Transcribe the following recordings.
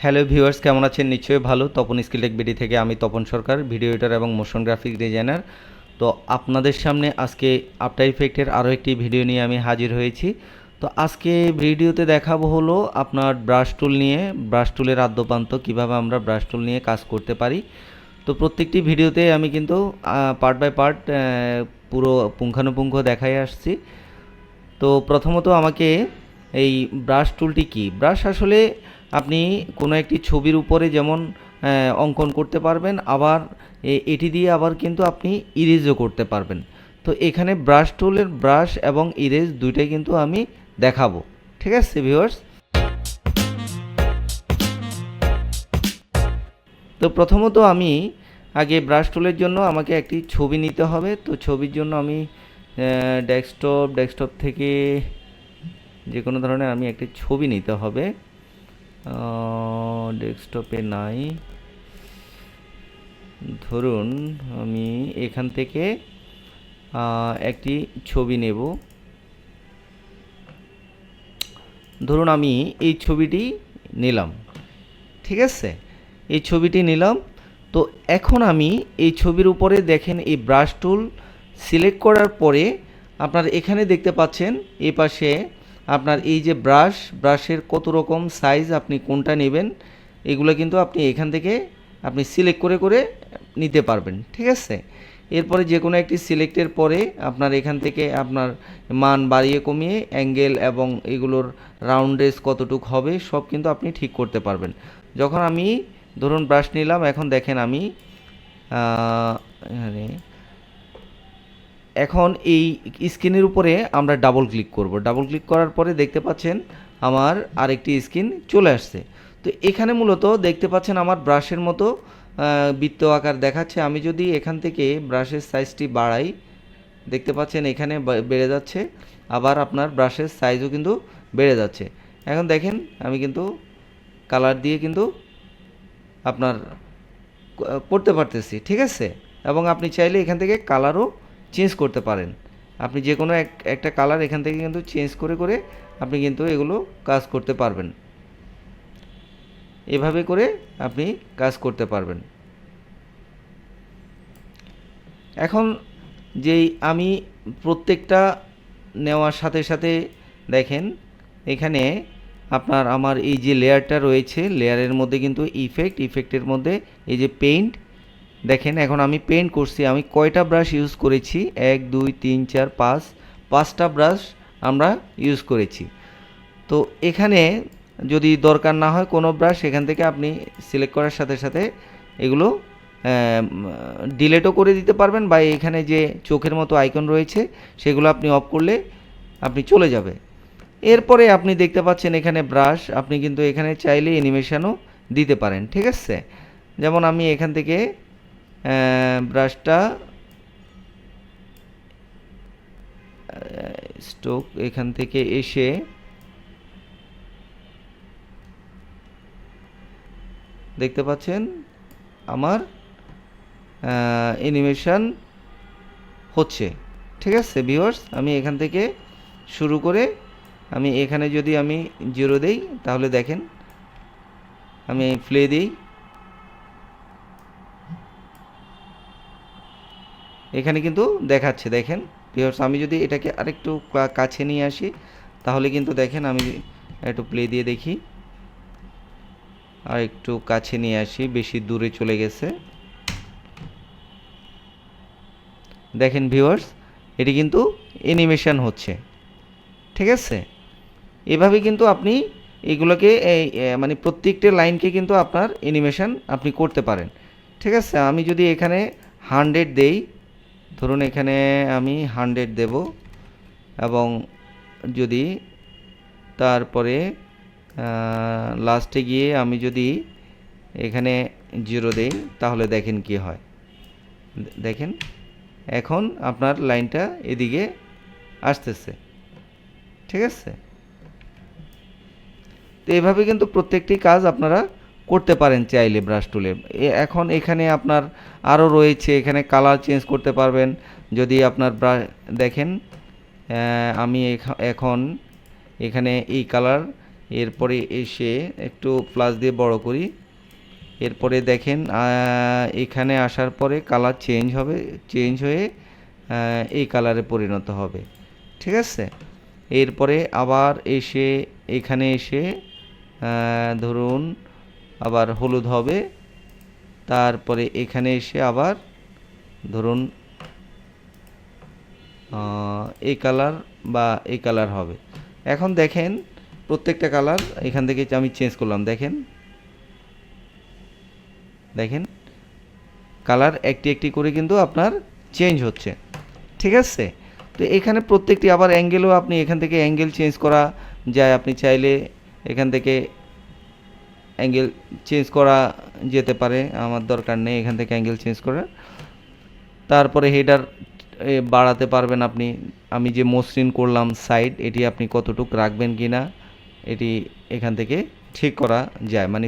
Hello viewers, কেমন আছেন? নিশ্চয়ই ভালো। তপন স্কিল টেক বিডি থেকে আমি তপন সরকার, ভিডিও এডিটর এবং মোশন গ্রাফিক ডিজাইনার। তো আপনাদের সামনে আজকে আফটার ইফেক্টের আরও একটি ভিডিও নিয়ে আমি হাজির হয়েছি। তো আজকে ভিডিওতে দেখাবো হলো আপনার ব্রাশ টুল নিয়ে, ব্রাশ টুলের আদ্যপান্ত কীভাবে আমরা ব্রাশ টুল নিয়ে কাজ করতে পারি। তো প্রত্যেকটি ভিডিওতে আমি কিন্তু পার্ট বাই পার্ট পুরো পুঙ্খানুপুঙ্খ দেখাই আসছি। তো প্রথমত আমাকে এই ব্রাশ টুলটি কি, ব্রাশ আসলে আপনি কোনো একটি ছবির উপরে যেমন অঙ্কন করতে পারবেন, আবার এটি দিয়ে আবার কিন্তু আপনি ইরেজও করতে পারবেন। তো এখানে ব্রাশ টুলের ব্রাশ এবং ইরেজ দুইটাই কিন্তু আমি দেখাবো। ঠিক আছে ভিউয়ার্স? তো প্রথমত আমি আগে ব্রাশ টুলের জন্য আমাকে একটি ছবি নিতে হবে। তো ছবির জন্য আমি ডেস্কটপ থেকে যে কোনো ধরনের আমি একটি ছবি নিতে হবে। ডেস্কটপে নাই, ধরুন আমি এখান থেকে একটি ছবি নেব। ধরুন আমি এই ছবিটি নিলাম। ঠিক আছে, এই ছবিটি নিলাম। তো এখন আমি এই ছবির উপরে দেখেন এই ব্রাশ টুল সিলেক্ট করার পরে আপনার এখানে দেখতে পাচ্ছেন এই পাশে আপনার এই যে ব্রাশের কত রকম সাইজ, আপনি কোনটা নেবেন এগুলো কিন্তু আপনি এখান থেকে আপনি সিলেক্ট করে করে নিতে পারবেন। ঠিক আছে, এরপরে যে কোনো একটি সিলেক্টের পরে আপনার এখান থেকে আপনার মান বাড়িয়ে কমিয়ে অ্যাঙ্গেল এবং এগুলোর রাউন্ডেজ কতটুক হবে সব কিন্তু আপনি ঠিক করতে পারবেন। যখন আমি ধরুন ব্রাশ নিলাম, এখন দেখেন আমি এখানে এখন এই স্ক্রিনের উপরে আমরা ডাবল ক্লিক করব। ডাবল ক্লিক করার পরে দেখতে পাচ্ছেন আমার আরেকটি স্ক্রিন চলে আসছে। তো এখানে মূলত দেখতে পাচ্ছেন আমার ব্রাশের মতো বৃত্ত আকার দেখাচ্ছে। আমি যদি এখান থেকে ব্রাশের সাইজটি বাড়াই, দেখতে পাচ্ছেন এখানে বেড়ে যাচ্ছে, আবার আপনার ব্রাশের সাইজও কিন্তু বেড়ে যাচ্ছে। এখন দেখেন আমি কিন্তু কালার দিয়ে কিন্তু আপনার করতে পারতেছি। ঠিক আছে, এবং আপনি চাইলে এখান থেকে কালারও চেঞ্জ করতে পারেন। আপনি যে কোনো একটা কালার এখান থেকে কিন্তু চেঞ্জ করে করে আপনি কিন্তু এগুলো কাজ করতে পারবেন। এভাবে করে আপনি কাজ করতে পারবেন। এখন যেই আমি প্রত্যেকটা নেওয়ার সাথে সাথে দেখেন এখানে আপনার আমার এই যে লেয়ারটা রয়েছে, লেয়ারের মধ্যে কিন্তু ইফেক্টের মধ্যে এই যে পেইন্ট, দেখেন এখন আমি পেইন্ট করছি। আমি কয়টা ব্রাশ ইউজ করেছি? 1 2 3 4 5, 5টা ব্রাশ আমরা ইউজ করেছি। তো এখানে যদি দরকার না হয় কোনো ব্রাশ, এখান থেকে আপনি সিলেক্ট করার সাথে সাথে এগুলো ডিলেটও করে দিতে পারবেন, বা এখানে যে চোখের মতো আইকন রয়েছে সেগুলো আপনি অফ করলে আপনি চলে যাবে। এরপরে আপনি দেখতে পাচ্ছেন এখানে ব্রাশ, আপনি কিন্তু এখানে চাইলে অ্যানিমেশনও দিতে পারেন। ঠিক আছে, যেমন আমি এখান থেকে ব্রাশটা স্ট্রোক এখান থেকে এসে দেখতে পাচ্ছেন আমার অ্যানিমেশন হচ্ছে। ঠিক আছে ভিউয়ার্স, আমি এখান থেকে শুরু করে আমি এখানে যদি আমি 0 দেই তাহলে দেখেন আমি প্লে দিই, এখানে কিন্তু দেখাচ্ছে। দেখেন ভিউয়ার্স, আমি যদি এটাকে আরেকটু কাছে নিয়ে আসি তাহলে কিন্তু দেখেন, আমি একটু প্লে দিয়ে দেখি, আর একটু কাছে নিয়ে আসি, বেশি দূরে চলে গেছে। দেখেন ভিউয়ার্স, এটি কিন্তু অ্যানিমেশন হচ্ছে। ঠিক আছে, এভাবে কিন্তু আপনি এগুলোকে মানে প্রত্যেকটা লাইনকে কিন্তু আপনার অ্যানিমেশন আপনি করতে পারেন। ঠিক আছে, আমি যদি এখানে 100 দেই, ধরুন এখানে আমি 100 দেব, এবং যদি তারপরে লাস্টে গিয়ে আমি যদি এখানে 0 দেই তাহলে দেখেন কি হয়। দেখেন এখন আপনার লাইনটা এদিকে আসতেছে। ঠিক আছে, তো এভাবে কিন্তু প্রত্যেকটি কাজ আপনারা করতে পারেন চাইলে ব্রাশ টুলে। এখন এখানে আপনার আরও রয়েছে, এখানে কালার চেঞ্জ করতে পারবেন। যদি আপনার দেখেন আমি এখন এখানে এই কালার এরপরে এসে একটু প্লাস দিয়ে বড় করি। এরপরে দেখেন এখানে আসার পরে কালার চেঞ্জ হয়ে এই কালারে পরিণত হবে, ঠিক আছে। এরপরে আবার এসে এখানে এসে ধরুন আবার হলুদ হবে, তারপরে এখানে এসে আবার ধরুন এই কালার বা এই কালার হবে। এখন দেখেন প্রত্যেকটা কালার এখান থেকে আমি চেঞ্জ করলাম, দেখেন কালার একটি একটি করে কিন্তু আপনার চেঞ্জ হচ্ছে, ঠিক আছে। তো এখানে প্রত্যেকটি আবার অ্যাঙ্গেলও আপনি এখান থেকে অ্যাঙ্গেল চেঞ্জ করা যায়, আপনি চাইলে এখান থেকে অ্যাঙ্গেল চেঞ্জ করা যেতে পারে, আমার দরকার নেই এখান থেকে অ্যাঙ্গেল চেঞ্জ করার। তারপরে হেডার বাড়াতে পারবেন আপনি, আমি যে মসৃণ করলাম সাইড, এটি আপনি কতটুকু রাখবেন কি না এটি এখান থেকে ঠিক করা যায়, মানে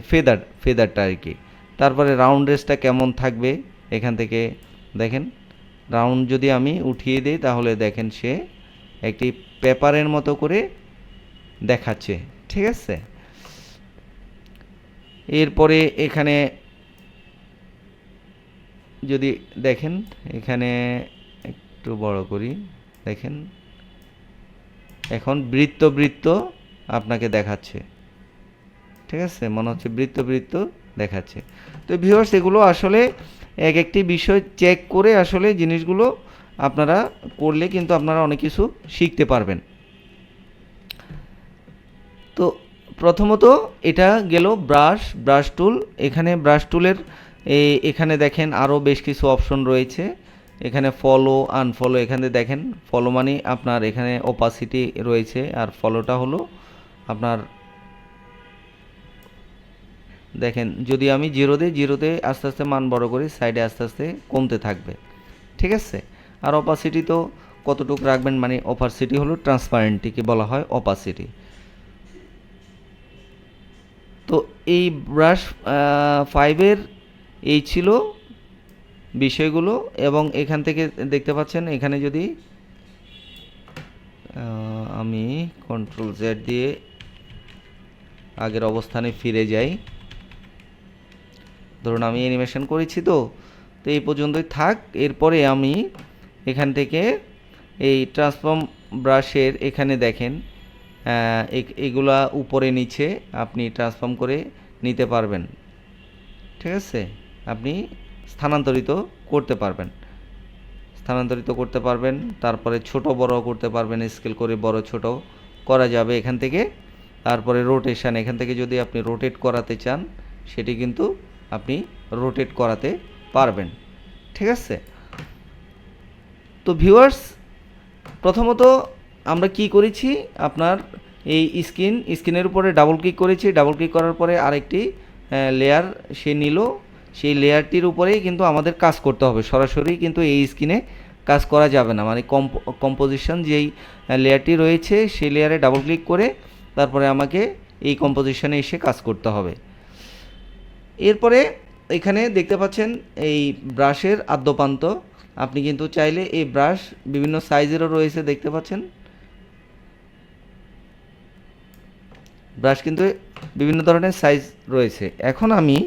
ফেদারটা আর কি। তারপরে রাউন্ড রেসটা কেমন থাকবে এখান থেকে দেখেন, রাউন্ড যদি আমি উঠিয়ে দিই তাহলে দেখেন সে একটি পেপারের মতো করে দেখাচ্ছে, ঠিক আছে। এরপরে এখানে যদি দেখেন, এখানে একটু বড় করি, দেখেন এখন বৃত্ত আপনাকে দেখাচ্ছে, ঠিক আছে, মনে হচ্ছে বৃত্ত দেখাচ্ছে। তো ভিউয়ার্স এগুলো আসলে এক একটি বিষয় চেক করে আসলে জিনিসগুলো আপনারা করলে কিন্তু আপনারা অনেক কিছু শিখতে পারবেন। তো প্রথমত এটা গেল ব্রাশ টুল। এখানে ব্রাশ টুলের এখানে দেখেন আরও বেশ কিছু অপশন রয়েছে, এখানে ফলো আনফলো। এখানে দেখেন ফলো মানে আপনার এখানে ওপাসিটি রয়েছে, আর ফলোটা হলো আপনার দেখেন যদি আমি জিরোতে আস্তে আস্তে মান বড় করি, সাইডে আস্তে আস্তে কমতে থাকবে, ঠিক আছে। আর অপাসিটি তো কতটুকু রাখবেন, মানে অপাসিটি হলো ট্রান্সপারেন্টটিকে বলা হয় অপাসিটি। তো এই ব্রাশ 5-এর এই ছিল বিষয়গুলো। এবং এখান থেকে দেখতে পাচ্ছেন এখানে যদি আমি কন্ট্রোল জেড দিয়ে আগের অবস্থানে ফিরে যাই, ধরুন আমি অ্যানিমেশন করেছি, তো এই পর্যন্তই থাক। এরপরে আমি এখান থেকে এই ট্রান্সফর্ম ব্রাশের এখানে দেখেন এগুলা উপরে নিচে আপনি ট্রান্সফর্ম করে নিতে পারবেন, ঠিক আছে। আপনি স্থানান্তরিত করতে পারবেন, তারপরে ছোট বড় করতে পারবেন, স্কেল করে বড় ছোট করা যাবে এখান থেকে। তারপরে রোটেশন, এখান থেকে যদি আপনি রোটেট করাতে চান সেটি কিন্তু আপনি রোটেট করাতে পারবেন, ঠিক আছে। তো ভিউয়ার্স প্রথমত আমরা কি করেছি, আপনার এই স্ক্রিনের উপরে ডাবল ক্লিক করেছি, ডাবল ক্লিক করার পরে আরেকটি লেয়ার সে নিল, সেই লেয়ারটির উপরেই কিন্তু আমাদের কাজ করতে হবে, সরাসরি কিন্তু এই স্ক্রিনে কাজ করা যাবে না। মানে কম্পোজিশন যেই লেয়ারটি রয়েছে সেই লেয়ারে ডাবল ক্লিক করে তারপরে আমাকে এই কম্পোজিশনে এসে কাজ করতে হবে। এরপরে এখানে দেখতে পাচ্ছেন এই ব্রাশের আদ্যপান্ত, আপনি কিন্তু চাইলে এই ব্রাশ বিভিন্ন সাইজেরও রয়েছে, দেখতে পাচ্ছেন ব্রাশ কিন্তু বিভিন্ন ধরনের সাইজ রয়েছে। এখন আমি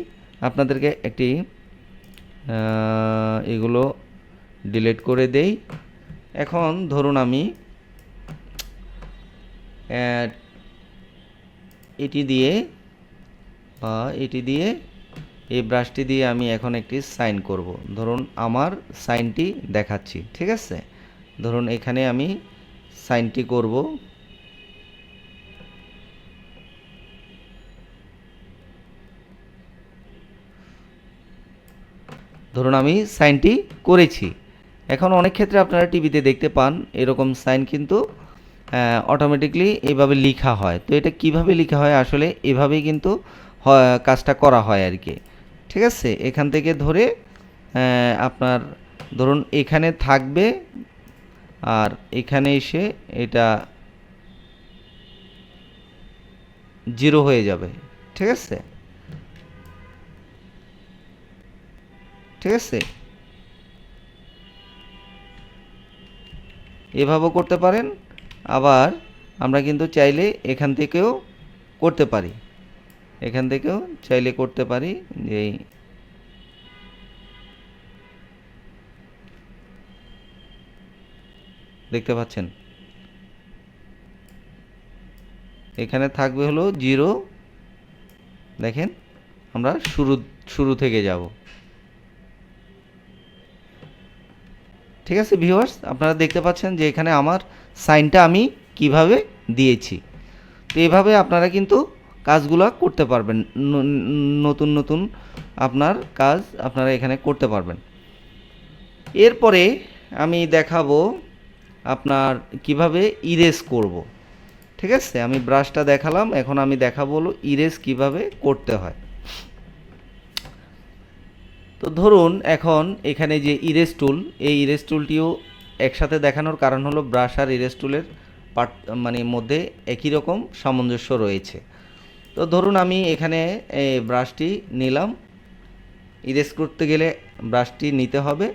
আপনাদেরকে একটি এগুলো ডিলিট করে দেই। এখন ধরুন আমি এটি দিয়ে এই ব্রাশটি দিয়ে আমি এখন একটি সাইন করব। ধরুন আমার সাইনটি দেখাচ্ছি, ঠিক আছে। ধরুন এখানে আমি সাইনটি করব, ধরুন আমি সাইনটি করেছি। এখন অনেক ক্ষেত্রে আপনারা টিভিতে দেখতে পান এরকম সাইন কিন্তু অটোমেটিকলি এভাবে লেখা হয়। তো এটা কিভাবে লেখা হয়, আসলে এভাবেই কিন্তু কাজটা করা হয় আর কি, ঠিক আছে। এখান থেকে ধরে আপনার ধরুন এখানে থাকবে, আর এখানে এসে এটা 0 হয়ে যাবে, ঠিক আছে, এভাবেও করতে পারেন। আবার আমরা কিন্তু চাইলে এখান থেকেও করতে পারি, এখান থেকেও চাইলে করতে পারি। যে দেখতে পাচ্ছেন এখানে থাকবে হলো 0। দেখেন আমরা শুরু থেকে যাব। ঠিক আছে ভিউয়ার্স, আপনারা দেখতে পাচ্ছেন যে এখানে আমার সাইনটা আমি কিভাবে দিয়েছি। তো এইভাবে আপনারা কিন্তু কাজগুলো করতে পারবেন, নতুন নতুন আপনার কাজ আপনারা এখানে করতে পারবেন। এরপরে আমি দেখাবো আপনার কিভাবে ইরেজ করব। ঠিক আছে, আমি ব্রাশটা দেখালাম, এখন আমি দেখাবো হলো ইরেজ কিভাবে করতে হয়। তো ধরুন এখন এখানে যে ইরেজ টুল, এই ইরেজ টুলটিও একসাথে দেখানোর কারণ হলো ব্রাশ আর ইরেজ টুলের মানে মধ্যে একই রকম সামঞ্জস্য রয়েছে। তো ধরুন আমি এখানে এই ব্রাশটি নিলাম, ইরেজ করতে গেলে ব্রাশটি নিতে হবে।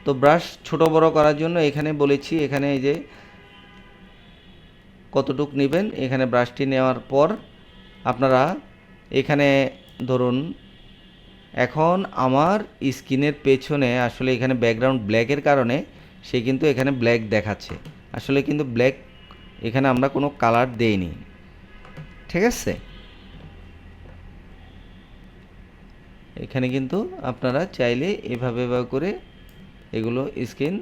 তো ব্রাশ ছোট বড় করার জন্য এখানে বলেছি, এখানে এই যে কতটুক নেবেন, এখানে ব্রাশটি নেওয়ার পর আপনারা এখানে ধরুন এখন আমার স্ক্রিনের পেছনে আসলে এখানে ব্যাকগ্রাউন্ড ব্ল্যাকের কারণে সে কিন্তু এখানে ব্ল্যাক দেখাচ্ছে, আসলে কিন্তু ব্ল্যাক এখানে আমরা কোনো কালার দেইনি। ঠিক আছে, এখানে কিন্তু আপনারা চাইলে এভাবে করে এগুলো স্ক্রিন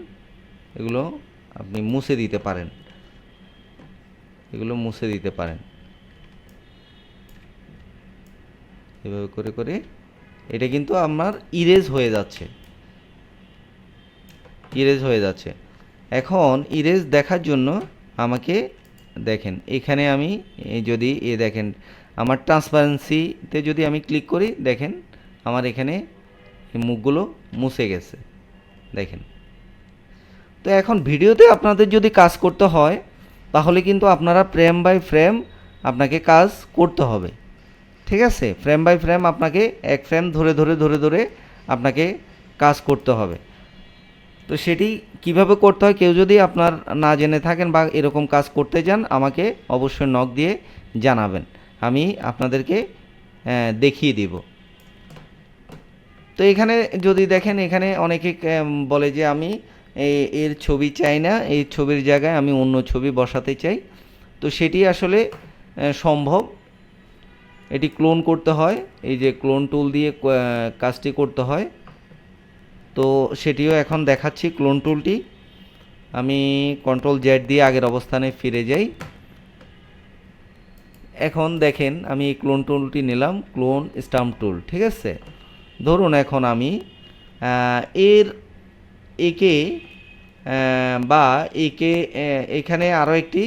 এগুলো আপনি মুছে দিতে পারেন, এগুলো মুছে দিতে পারেন এভাবে করে করে। এটা কিন্তু আমার ইরেজ হয়ে যাচ্ছে, ইরেজ হয়ে যাচ্ছে। এখন ইরেজ দেখার জন্য আমাকে দেখেন এখানে আমি যদি দেখেন আমার ট্রান্সপারেন্সিতে যদি আমি ক্লিক করি, দেখেন আমার এখানে মুখগুলো মুছে গেছে দেখেন। তো এখন ভিডিওতে আপনাদের যদি কাজ করতে হয় তাহলে কিন্তু আপনারা ফ্রেম বাই ফ্রেম আপনাকে কাজ করতে হবে। ঠিক আছে, ফ্রেম বাই ফ্রেম আপনাকে এক ফ্রেম ধরে ধরে ধরে ধরে আপনাকে কাজ করতে হবে। তো সেটি কিভাবে করতে হয় কেউ যদি আপনার না জেনে থাকেন বা এরকম কাজ করতে চান, আমাকে অবশ্যই নক দিয়ে জানাবেন, আমি আপনাদেরকে দেখিয়ে দিব। তো এখানে যদি দেখেন এখানে অনেকে বলে যে আমি এর ছবি চাই না, এই ছবির জায়গায় আমি অন্য ছবি বসাতে চাই। তো সেটি আসলে সম্ভব, এটি ক্লোন করতে হয়, এই যে ক্লোন টুল দিয়ে কাজটি করতে হয়। তো সেটিও এখন দেখাচ্ছি ক্লোন টুলটি। আমি Ctrl Z দিয়ে আগের অবস্থানে ফিরে যাই। এখন দেখেন আমি এই ক্লোন টুলটি নিলাম, ক্লোন স্টাম্প টুল। ঠিক আছে, ধরুন এখন আমি একে বা একে এখানে আরও একটি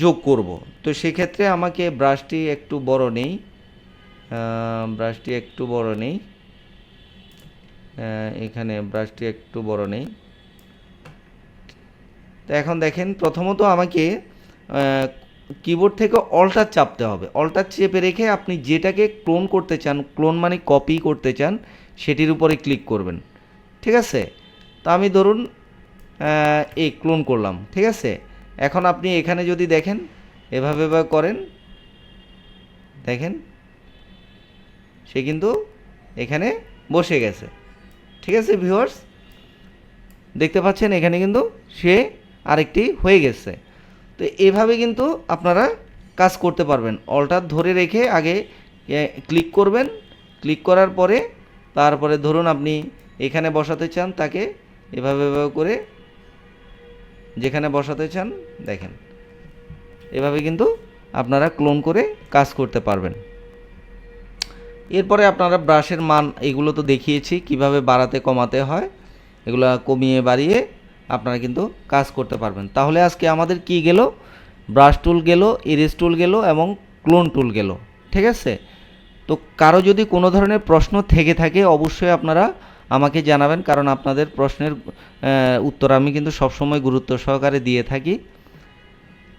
যোগ করব। তো সেক্ষেত্রে আমাকে ব্রাশটি একটু বড় নেই, ব্রাশটি একটু বড় নেই, এখানে ব্রাশটি একটু বড় নেই। তো এখন দেখেন প্রথমত আমাকে কিবোর্ড থেকে অল্টার চাপতে হবে, অল্টার চেপে রেখে আপনি যেটাকে ক্লোন করতে চান, ক্লোন মানে কপি করতে চান, সেটির উপরে ক্লিক করবেন। ঠিক আছে, তো আমি ধরুন এই ক্লোন করলাম। ঠিক আছে, এখন আপনি এখানে যদি দেখেন এভাবে করেন, দেখেন সে কিন্তু এখানে বসে গেছে। ঠিক আছে ভিউয়ার্স, দেখতে পাচ্ছেন এখানে কিন্তু সে আরেকটি হয়ে গেছে। তো এভাবে কিন্তু আপনারা কাজ করতে পারবেন। অল্টার ধরে রেখে আগে ক্লিক করবেন, ক্লিক করার পরে তারপরে ধরুন আপনি এখানে বসাতে চান তাকে, এভাবে করে যেখানে বসাতে চান দেখেন এভাবে কিন্তু আপনারা ক্লোন করে কাজ করতে পারবেন। এরপরে আপনারা ব্রাশের মান এগুলো তো দেখিয়েছি কিভাবে বাড়াতে কমাতে হয়, এগুলো কমিয়ে বাড়িয়ে আপনারা কিন্তু কাজ করতে পারবেন। তাহলে আজকে আমাদের কি গেল, ব্রাশ টুল গেল, ইরেজ টুল গেল এবং ক্লোন টুল গেল। ঠিক আছে, তো কারো যদি কোনো ধরনের প্রশ্ন থেকে থাকে অবশ্যই আপনারা আমাকে জানাবেন, কারণ আপনাদের প্রশ্নের উত্তর আমি কিন্তু সবসময় গুরুত্ব সহকারে দিয়ে থাকি।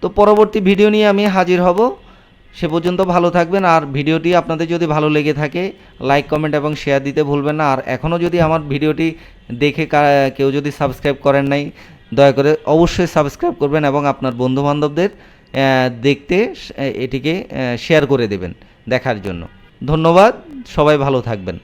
তো পরবর্তী ভিডিও নিয়ে আমি হাজির হব, সে পর্যন্ত ভালো থাকবেন। আর ভিডিওটি আপনাদের যদি ভালো লেগে থাকে লাইক কমেন্ট এবং শেয়ার দিতে ভুলবেন না। আর এখনও যদি আমার ভিডিওটি দেখে কেউ যদি সাবস্ক্রাইব করেন নাই, দয়া করে অবশ্যই সাবস্ক্রাইব করবেন এবং আপনার বন্ধুবান্ধবদের দেখতে এটিকে শেয়ার করে দেবেন দেখার জন্য। ধন্যবাদ, সবাই ভালো থাকবেন।